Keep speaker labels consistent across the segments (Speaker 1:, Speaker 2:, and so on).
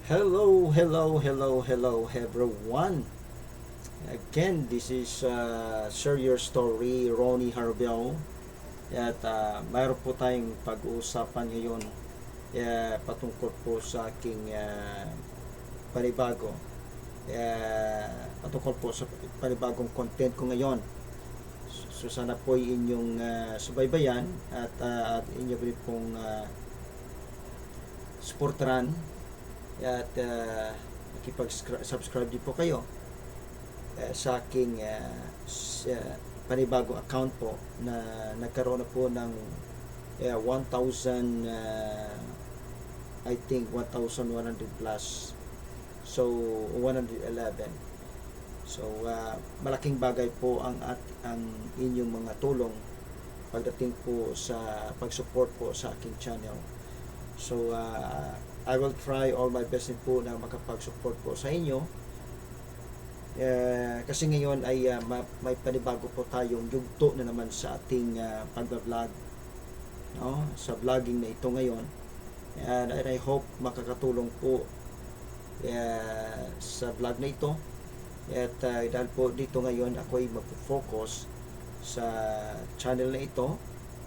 Speaker 1: Hello, hello, hello, hello, everyone. Again, this is Share Your Story, Ronnie Harbel. At mayroon po tayong pag-uusapan ngayon patungkol po sa aking panibago. Patungkol po sa panibagong content ko ngayon. So sana po inyong subaybayan at inyo rin pong supportaran at makipag-subscribe din po kayo sa aking panibagong account po na nagkaroon na po ng 1,000 I think 1,100 plus, so 111. So malaking bagay po ang inyong mga tulong pagdating po sa pag-support po sa aking channel. So I will try all my best din po na makapag-support po sa inyo. Kasi ngayon ay may panibago po tayong yugto na naman sa ating pag-vlog, no? Sa vlogging na ito ngayon. And I hope makakatulong po sa vlog na ito. At dahil po dito ngayon ako ay mag-focus sa channel na ito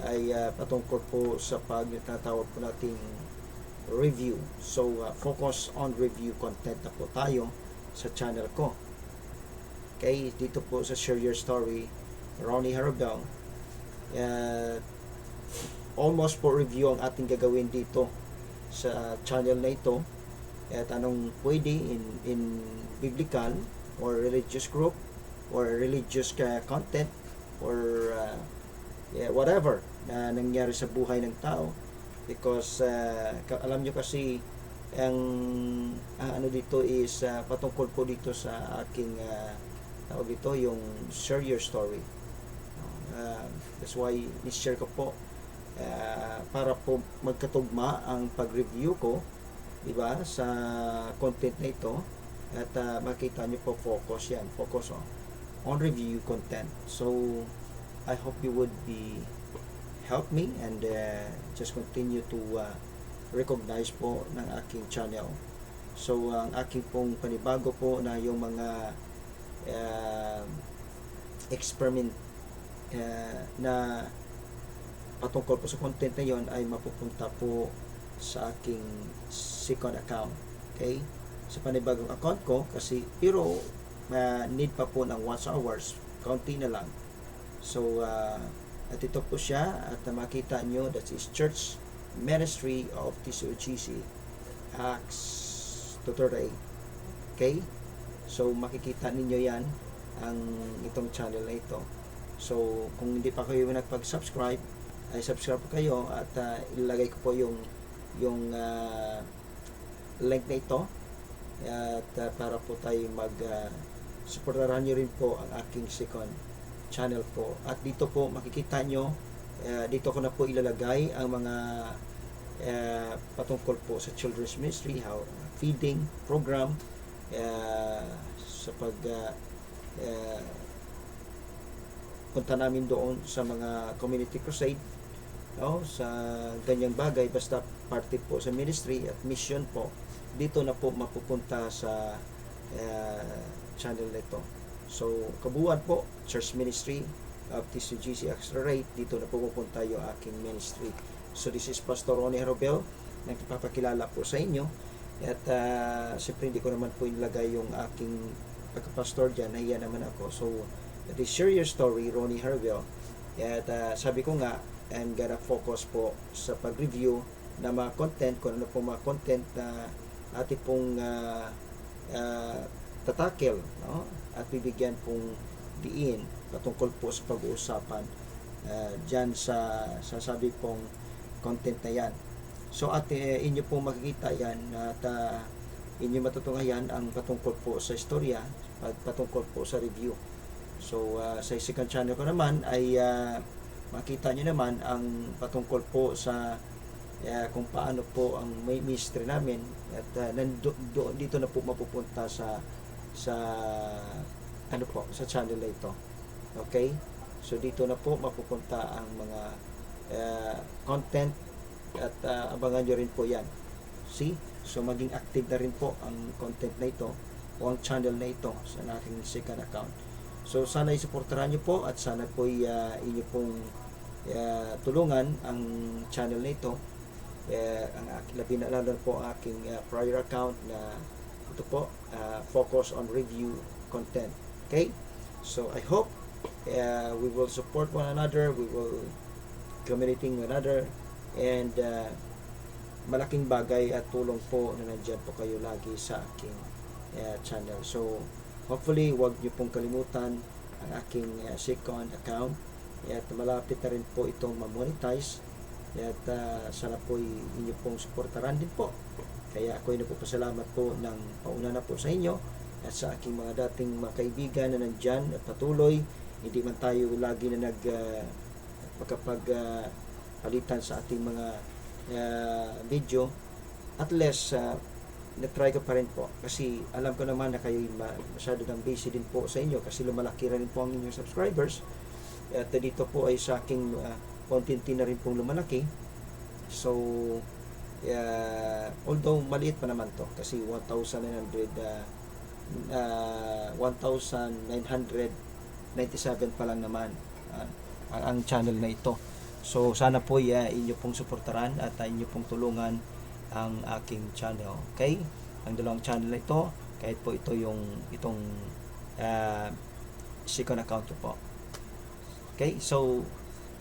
Speaker 1: ay patungkol po sa pagtatawag po nating review. So focus on review content na po tayo sa channel ko. Okay, dito po sa Share Your Story, Ronnie Harabel. Almost po review ang ating gagawin dito sa channel na ito. At anong pwede in biblical or religious group or religious content or whatever na nangyari sa buhay ng tao. Because alam nyo kasi ang ano dito is patungkol po dito sa aking tawag dito yung Share Your Story. That's why ni-share ko po para po magkatugma ang pag-review ko, di ba, sa content na ito. At makita nyo po focus on review content. So I hope you would help me and just continue to recognize po ng aking channel. So ang aking pong panibago po na yung mga experiment na patungkol po sa content na yon ay mapupunta po sa aking second account. Okay? Sa panibagong account ko kasi pero need pa po ng watch hours, kaunti na lang. So at ito po siya at makita nyo, that is Church Ministry of TCOGC Acts 2:38. Okay, so makikita ninyo yan ang itong channel na ito. So kung hindi pa kayo nagpag-subscribe ay subscribe po kayo at ilalagay ko po yung link na ito at para po tayo supportahan nyo rin po ang aking second channel po. At dito po makikita nyo, dito ko na po ilalagay ang mga patungkol po sa children's ministry, how feeding program, sa pag punta namin doon sa mga community crusade, no? Sa ganyang bagay, basta parte po sa ministry at mission po, dito na po mapupunta sa channel na ito. So, kabuuan po, Church Ministry of TCGC Accelerate. Dito na pupunta yung aking ministry. So, this is Pastor Ronnie Harabel. Nagpapakilala po sa inyo. At siyempre hindi ko naman po ilagay yung aking pagkapastor dyan. Nahiya naman ako. So, that is Share Your Story, Ronnie Harabel. At sabi ko nga, I'm gonna focus po sa pag-review na mga content, kung ano po mga content na ating pong tatakel, no? At bibigyan pong diin patungkol po sa pag-uusapan dyan sa sasabi pong content na yan. So at inyo pong makikita yan at inyo matutunghayan ang patungkol po sa istorya at patungkol po sa review. So sa second channel ko naman ay makita nyo naman ang patungkol po sa kung paano po ang may mystery namin at dito na po mapupunta sa ano po sa channel na ito. Okay, so dito na po mapupunta ang mga content at abangan nyo rin po yan. See? So maging active na rin po ang content na ito o ang channel na ito sa aking second account. So sana isuportahan nyo po at sana po inyo pong tulungan ang channel na ito. Ang labi na lalo po ang aking prior account na ito po focus on review content. Okay? So I hope we will support one another, we will communicating one another, and malaking bagay at tulong po na nandyan po kayo lagi sa aking channel. So hopefully wag niyo pong kalimutan ang aking second account at malapit na rin po itong ma-monetize at sana po inyo pong suportaran din po. Kaya ako ay nagpapasalamat po ng pauna na po sa inyo at sa aking mga dating mga kaibigan na nandyan at patuloy, hindi man tayo lagi na palitan sa ating mga video, at least na-try ko pa rin po kasi alam ko naman na kayo masyado nang busy din po sa inyo kasi lumalaki rin po ang inyong subscribers at dito po ay sa aking kontinti na rin pong lumalaki. So although maliit pa naman to kasi 1,997 pa lang naman ang channel na ito. So sana po inyo pong suportaran at inyo pong tulungan ang aking channel. Okay? Ang dalawang channel na ito, kahit po itong second account ko po. Okay? So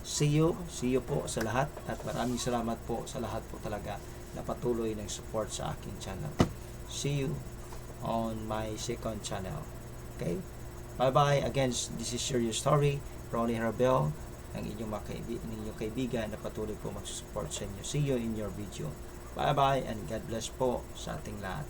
Speaker 1: see you po sa lahat at maraming salamat po sa lahat po talaga na patuloy ng support sa aking channel. See you on my second channel. Okay? Bye-bye. Again, this is Serious Story. Ronnie Rabel, ang inyong kaibigan na patuloy po mag-support sa inyo. See you in your video. Bye-bye and God bless po sa ating lahat.